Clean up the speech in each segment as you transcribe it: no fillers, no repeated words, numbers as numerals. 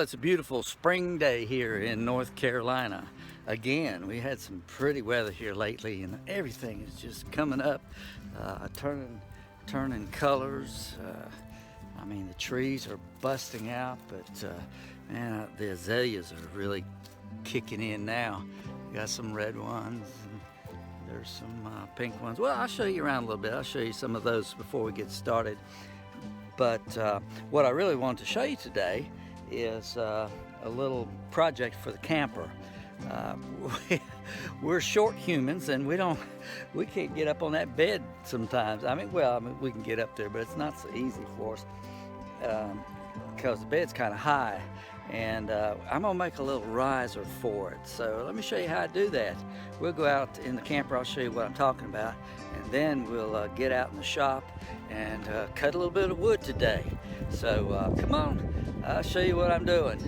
Well, it's a beautiful spring day here in North Carolina. Again, we had some pretty weather here lately, and everything is just coming up, turning colors. I mean, the trees are busting out, but man, the azaleas are really kicking in now. We got some red ones, and there's some pink ones. Well, I'll show you around a little bit. I'll show you some of those before we get started. But what I really want to show you today is a little project for the camper. We're short humans, and we can't get up on that bed sometimes. I mean, we can get up there, but it's not so easy for us because the bed's kind of high. And I'm gonna make a little riser for it. So let me show you how I do that. We'll go out in the camper, I'll show you what I'm talking about, and then we'll get out in the shop and cut a little bit of wood today. So come on, I'll show you what I'm doing.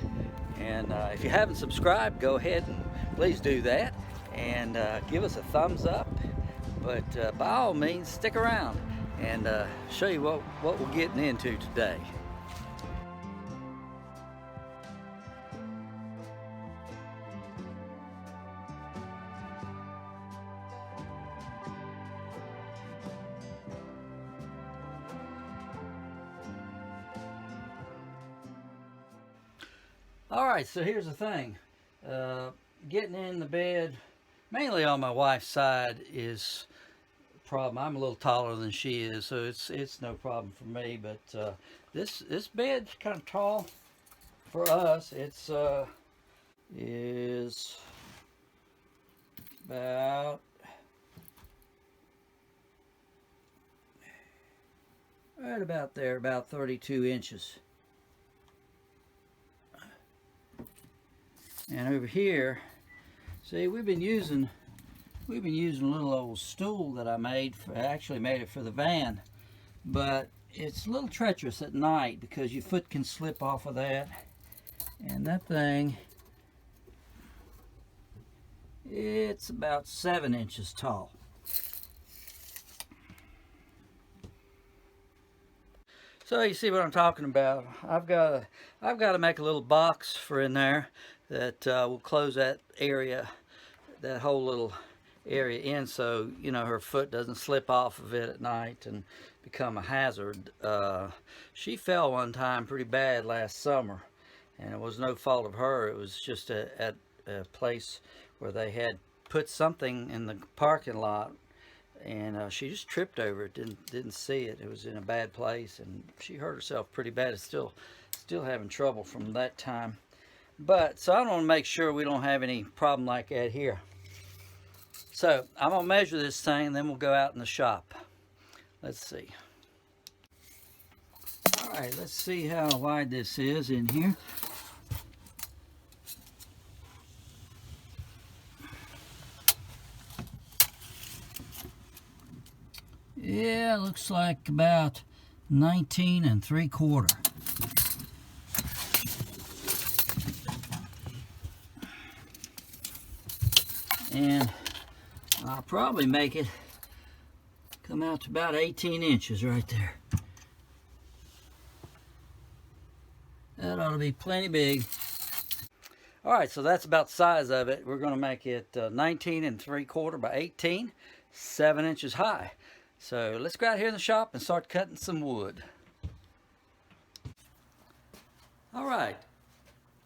And if you haven't subscribed, go ahead and please do that, and give us a thumbs up. But by all means, stick around and show you what we're getting into today. All right, so here's the thing. Getting in the bed, mainly on my wife's side, is a problem. I'm a little taller than she is, so it's no problem for me. But this bed's kind of tall for us. It's is about right about there, about 32 inches. And over here, see, we've been using a little old stool that I actually made it for the van, but it's a little treacherous at night because your foot can slip off of that, and that thing, it's about 7 inches tall. So you see what I'm talking about. I've got to make a little box for in there that will close that area, that whole little area in, so her foot doesn't slip off of it at night and become a hazard. She fell one time pretty bad last summer, and it was no fault of her. It was just at a place where they had put something in the parking lot, and she just tripped over it, didn't see it. It was in a bad place, and she hurt herself pretty bad. It's still having trouble from that time. But so I want to make sure we don't have any problem like that here. So I'm gonna measure this thing, and then we'll go out in the shop. Let's see. All right, let's see how wide this is in here. Yeah, looks like about 19 3/4. And I'll probably make it come out to about 18 inches right there. That ought to be plenty big. All right, so that's about the size of it. We're going to make it 19 3/4 by 18, 7 inches high. So let's go out here in the shop and start cutting some wood. All right,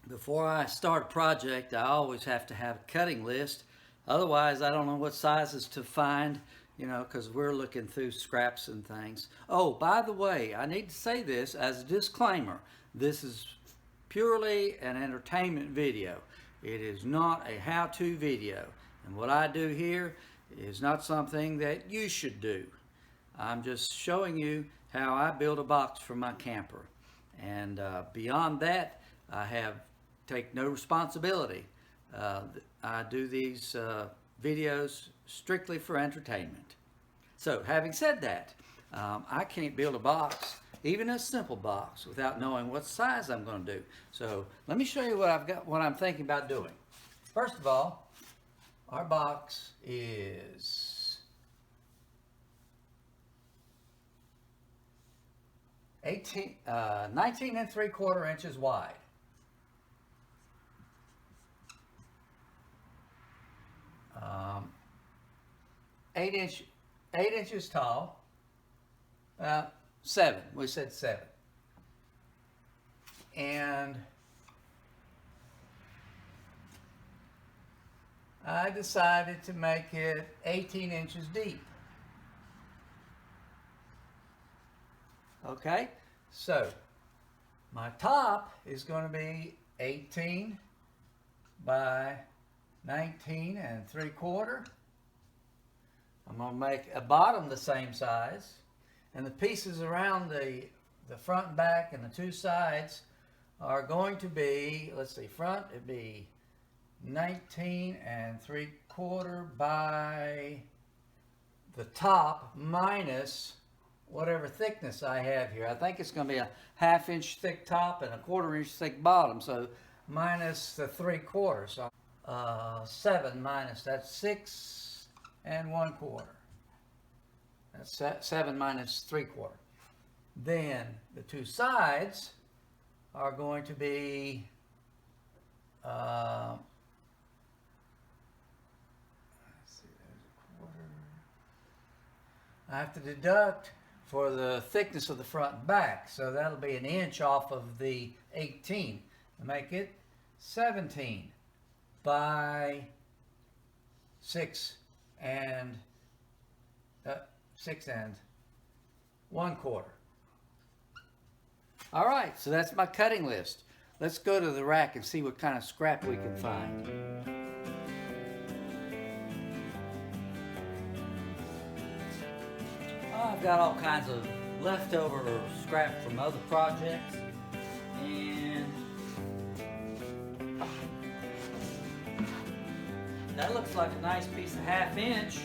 before I start a project, I always have to have a cutting list. Otherwise, I don't know what sizes to find, because we're looking through scraps and things. Oh, by the way, I need to say this as a disclaimer. This is purely an entertainment video. It is not a how-to video. And what I do here is not something that you should do. I'm just showing you how I build a box for my camper. And beyond that, I take no responsibility. I do these videos strictly for entertainment. So having said that, I can't build a box, even a simple box, without knowing what size I'm going to do. So let me show you what I'm thinking about doing. First of all, our box is 19 3/4 inches wide. 8 inches tall. 7. We said 7. And I decided to make it 18 inches deep. Okay, so my top is going to be 18 by 19 3/4. I'm going to make a bottom the same size, and the pieces around the front and back and the two sides are going to be, let's see, front it'd be 19 3/4 by the top minus whatever thickness I have here. I think it's going to be a 1/2 inch thick top and a 1/4 inch thick bottom, so minus the 3/4. So 7 minus, that's 6 1/4. That's 7 minus 3/4. Then the two sides are going to be let's see, there's a 1/4. I have to deduct for the thickness of the front and back, so that'll be 1 inch off of the 18 to make it 17 by 6 1/4. All right, so that's my cutting list. Let's go to the rack and see what kind of scrap we can find. I've got all kinds of leftover scrap from other projects, and that looks like a nice piece of 1/2 inch.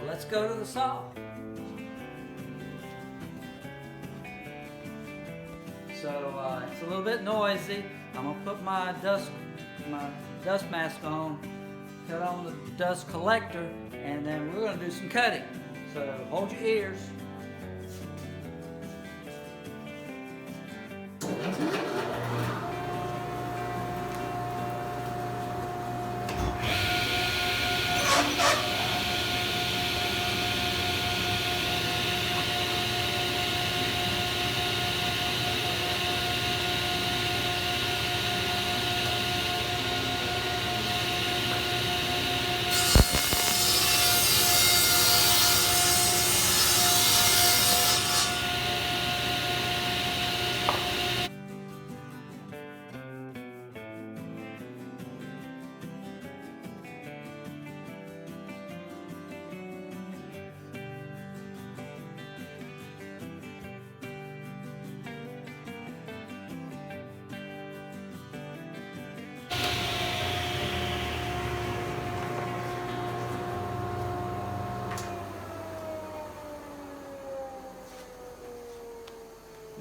Let's go to the saw. So it's a little bit noisy. I'm gonna put my dust mask on, cut on the dust collector, and then we're gonna do some cutting. So hold your ears.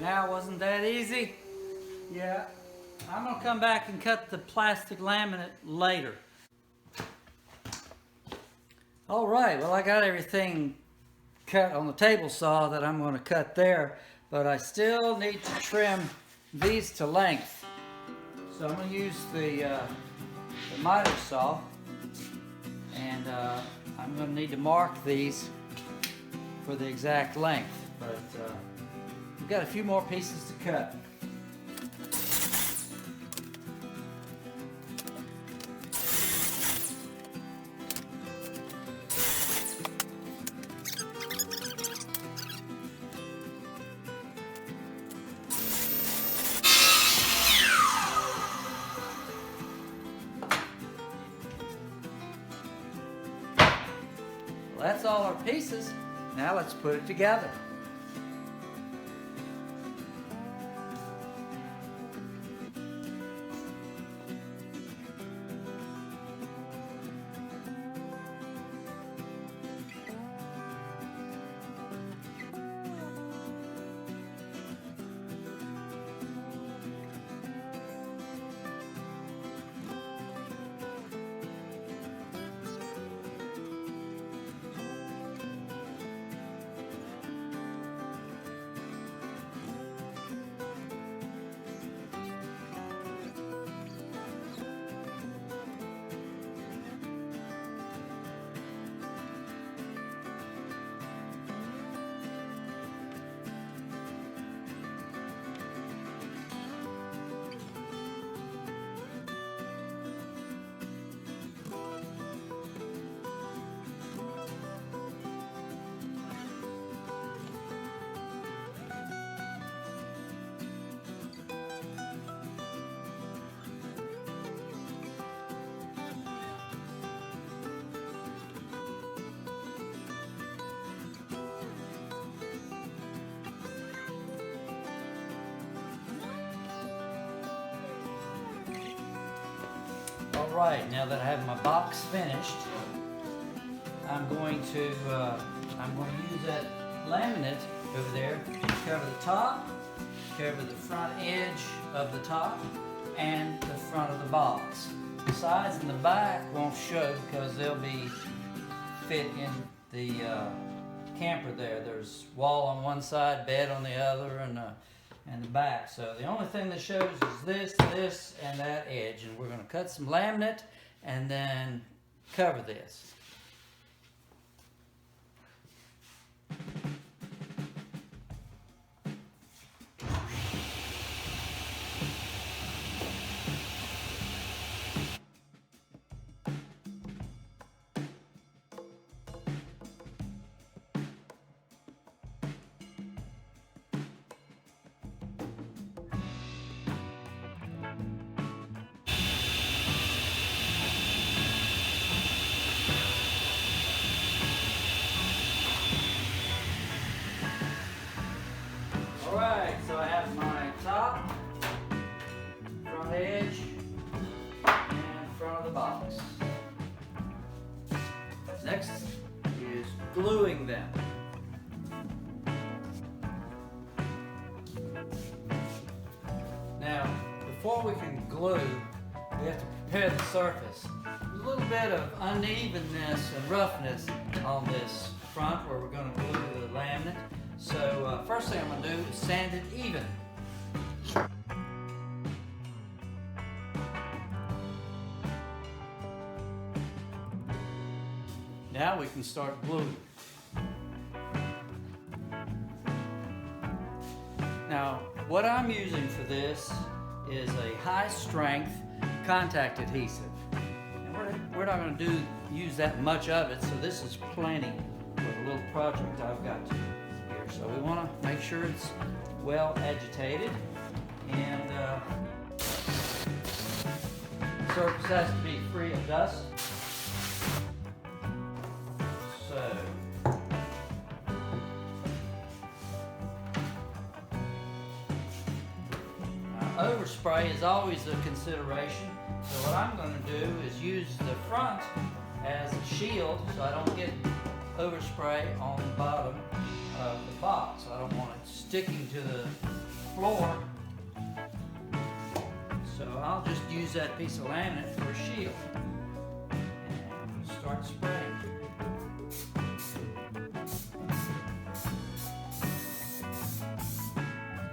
Now, wasn't that easy? Yeah. I'm going to come back and cut the plastic laminate later. All right, well, I got everything cut on the table saw that I'm going to cut there, but I still need to trim these to length. So I'm going to use the miter saw, and I'm going to need to mark these for the exact length, but we've got a few more pieces to cut. Well, that's all our pieces. Now let's put it together. Alright, now that I have my box finished, I'm going to use that laminate over there to cover the top, cover the front edge of the top, and the front of the box. The sides and the back won't show because they'll be fit in the camper there. There's wall on one side, bed on the other, and the back. So the only thing that shows is this, and that edge. And we're going to cut some laminate and then cover this. Alright, so I have my top, front edge, and front of the box. Next is gluing them. Now, before we can glue, we have to prepare the surface. There's a little bit of unevenness and roughness on this front where we're going to glue the laminate. So first thing I'm going to do is sand it even. Now we can start gluing. Now what I'm using for this is a high strength contact adhesive. And we're not going to use that much of it, so this is plenty for the little project I've got to do. So we want to make sure it's well agitated, and the surface has to be free of dust. So overspray is always a consideration. So what I'm going to do is use the front as a shield so I don't get overspray on the bottom of the box. I don't want it sticking to the floor. So I'll just use that piece of laminate for a shield. And start spraying.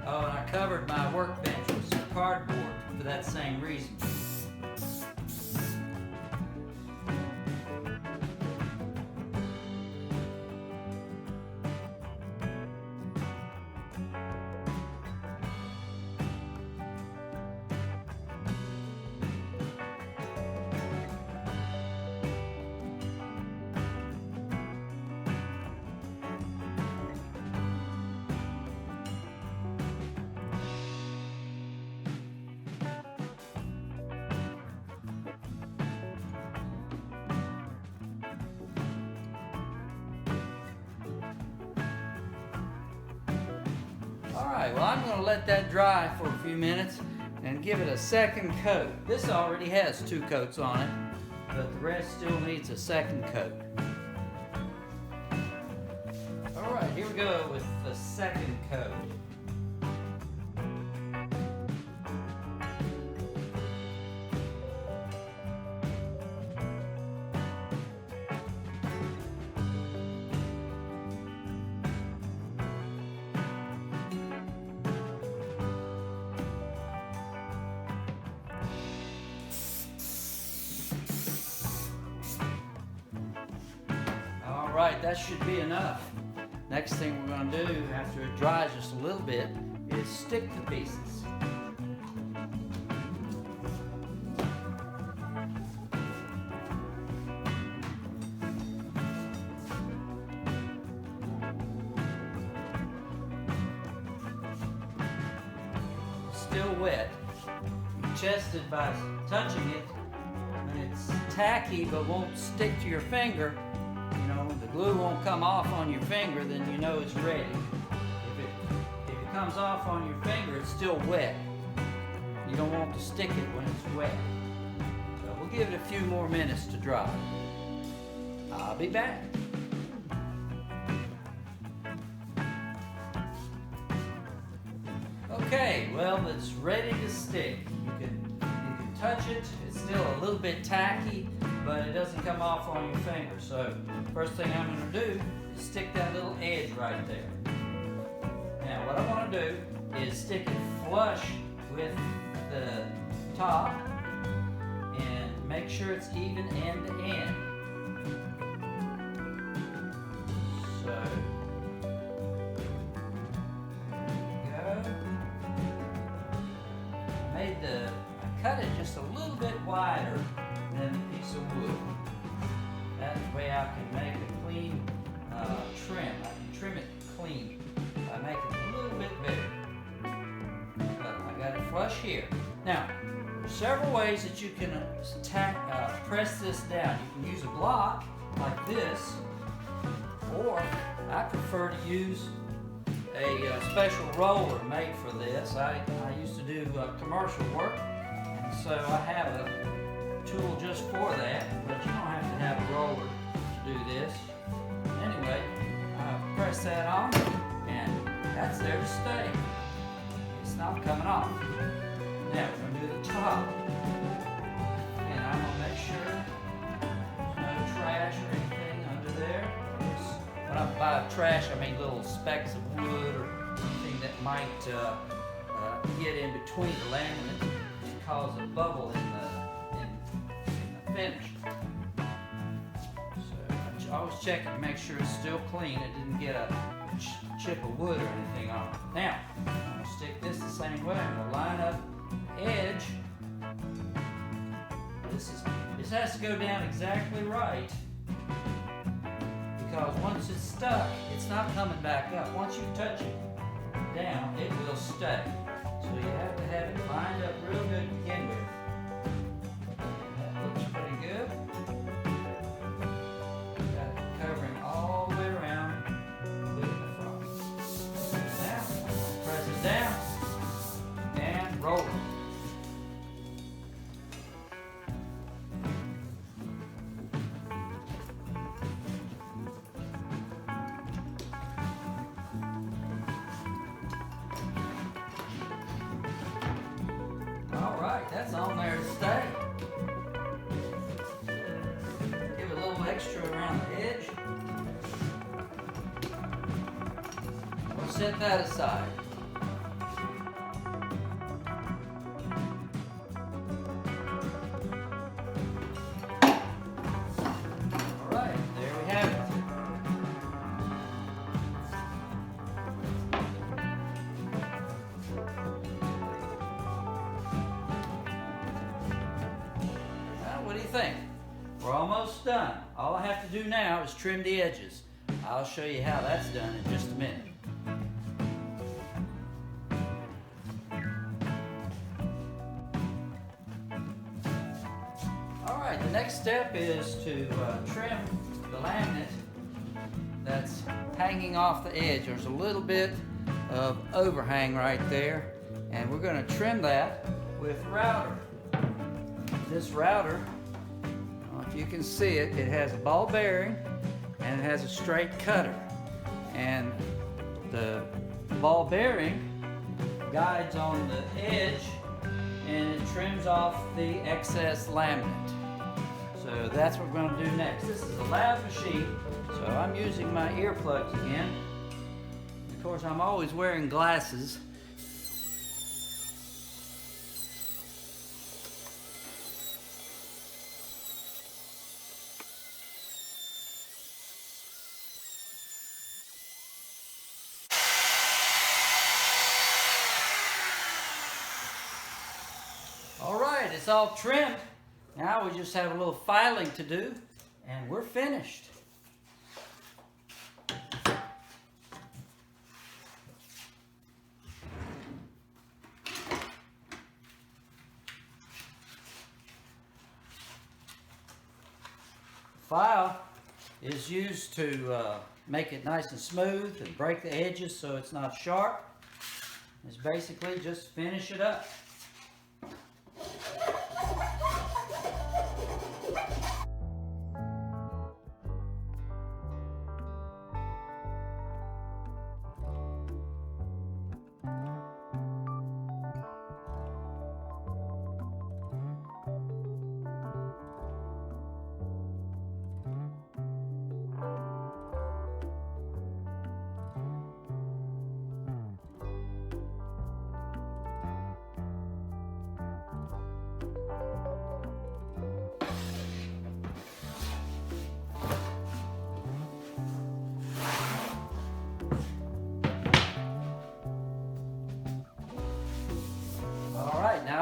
Oh, and I covered my workbench with some cardboard for that same reason. Alright, well I'm going to let that dry for a few minutes and give it a second coat. This already has 2 coats on it, but the rest still needs a second coat. Alright, here we go with the second coat. Alright, that should be enough. Next thing we're going to do after it dries just a little bit is stick the pieces. Still wet. You test it by touching it. When it's tacky but won't stick to your finger, the glue won't come off on your finger, then you know it's ready. If it comes off on your finger, it's still wet. You don't want to stick it when it's wet. So we'll we'll give it a few more minutes to dry. I'll be back. Okay, well, it's ready to stick. You can touch it. It's still a little bit tacky, but it doesn't come off on your finger. So first thing I'm going to do is stick that little edge right there. Now what I want to do is stick it flush with the top and make sure it's even end to end. So I cut it just a little bit wider than a piece of wood. That way I can make a clean trim. I can trim it clean. I make it a little bit bigger. But I got it flush here. Now, there's several ways that you can press this down. You can use a block like this, or I prefer to use a special roller made for this. I used to do commercial work, and so I have a tool just for that, but you don't have to have a roller to do this. Anyway, I press that on, and that's there to stay. It's not coming off. Now we're going to do the top, and I'm going to make sure there's no trash or anything under there. When I buy trash, I mean little specks of wood or anything that might get in between the laminate and cause a bubble in the finish. So I always check it to make sure it's still clean. It didn't get a chip of wood or anything on it. Now, I'm going to stick this the same way. I'm going to line up the edge. This has to go down exactly right, because once it's stuck, it's not coming back up. Once you touch it down, it will stay. So you have to have it lined up real good to begin with. That looks pretty good. Got it covering all the way around, including the front. Now, press it down and roll it. That's on there to stay. Give it a little extra around the edge. We'll set that aside. All right, there we have it. What do you think? We're almost done. All I have to do now is trim the edges. I'll show you how that's done in just a minute. Alright, the next step is to trim the laminate that's hanging off the edge. There's a little bit of overhang right there, and we're going to trim that with router. This router, if you can see it, it has a ball bearing and it has a straight cutter, and the ball bearing guides on the edge and it trims off the excess laminate. So that's what we're going to do next. This is a loud machine, so I'm using my earplugs again. Of course, I'm always wearing glasses. Alright, it's all trimmed. Now we just have a little filing to do, and we're finished. File is used to make it nice and smooth and break the edges so it's not sharp. It's basically just finish it up.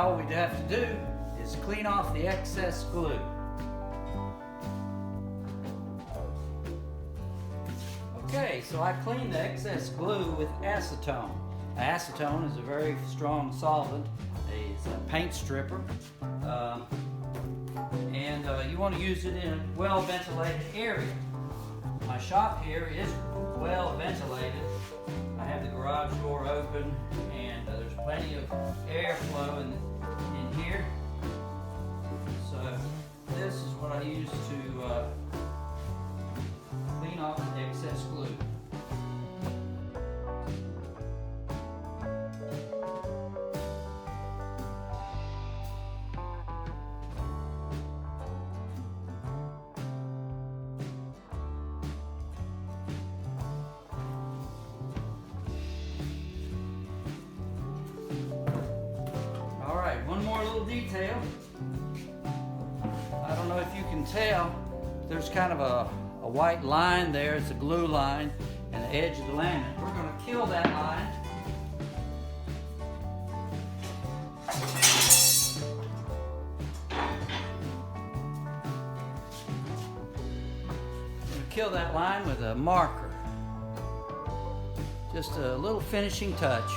all we'd have to do is clean off the excess glue. Okay, so I cleaned the excess glue with acetone. Acetone is a very strong solvent. It's a paint stripper. And you want to use it in a well-ventilated area. My shop here is well ventilated. I have the garage door open, and there's plenty of airflow in here. So this is what I use to clean off the excess glue. One more little detail. I don't know if you can tell, there's kind of a white line there. It's a glue line and the edge of the laminate. We're going to kill that line. We're going to kill that line with a marker. Just a little finishing touch.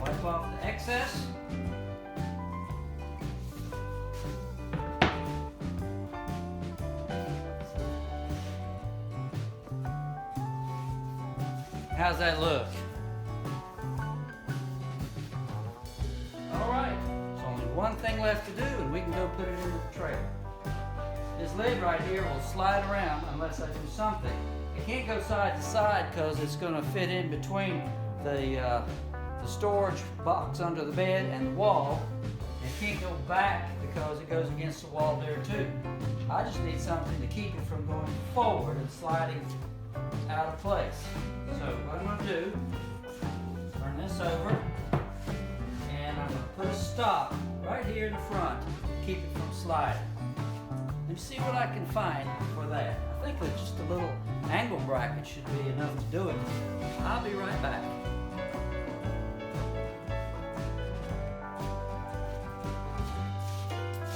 Wipe off the excess. How's that look? All right, there's only one thing left to do and we can go put it in the trailer. This lid right here will slide around unless I do something. It can't go side to side because it's going to fit in between the storage box under the bed and the wall. It can't go back because it goes against the wall there too. I just need something to keep it from going forward and sliding out of place. So what I'm going to do, turn this over, and I'm going to put a stop right here in the front to keep it from sliding. Let me see what I can find for that. I think that just a little angle bracket should be enough to do it. I'll be right back.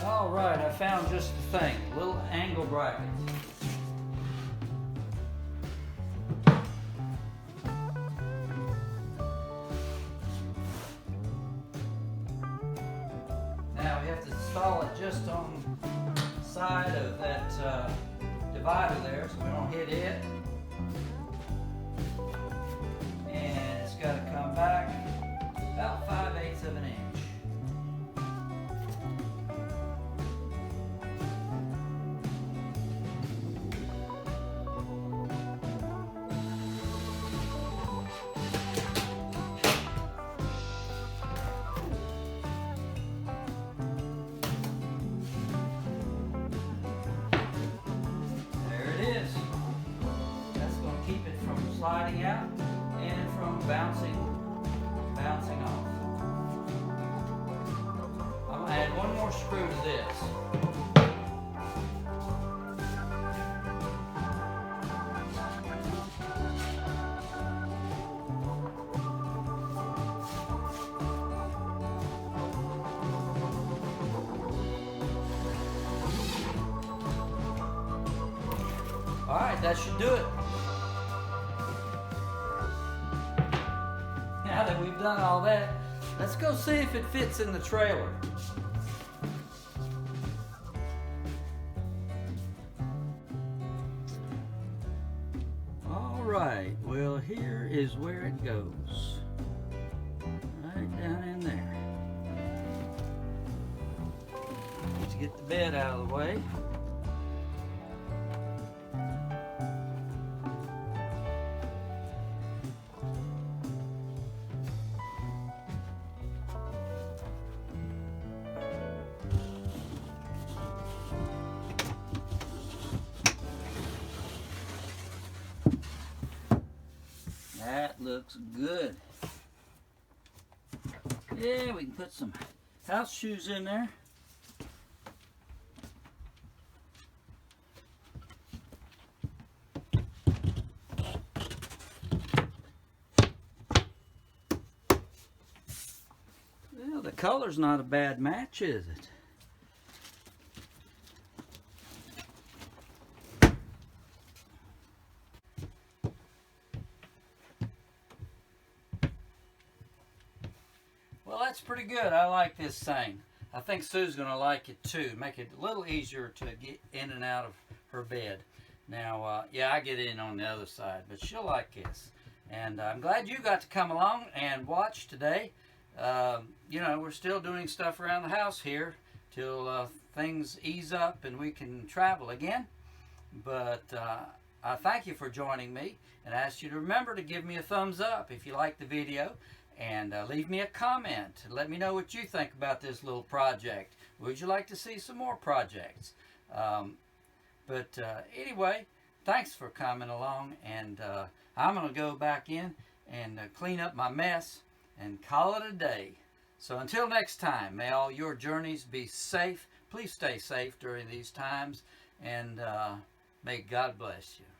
All right, I found just the thing, a little angle bracket. Now we have to install it just on the side of that divider there so we don't hit it. And it's got to come back about 5/8 of an inch. Sliding out and from bouncing off. I'm going to add one more screw to this. All right, that should do it. Now that we've done all that, let's go see if it fits in the trailer. All right, well, here is where it goes. Right down in there. Let's get the bed out of the way. That looks good. Yeah, we can put some house shoes in there. Well, the color's not a bad match, is it? Well, that's pretty good. I like this thing. I think Sue's going to like it too. Make it a little easier to get in and out of her bed. Now, yeah, I get in on the other side, but she'll like this. And I'm glad you got to come along and watch today. You know, we're still doing stuff around the house here till things ease up and we can travel again. But I thank you for joining me, and I ask you to remember to give me a thumbs up if you like the video, and leave me a comment. Let me know what you think about this little project. Would you like to see some more projects? Anyway, thanks for coming along, and I'm going to go back in and clean up my mess and call it a day. So until next time, may all your journeys be safe. Please stay safe during these times, and may God bless you.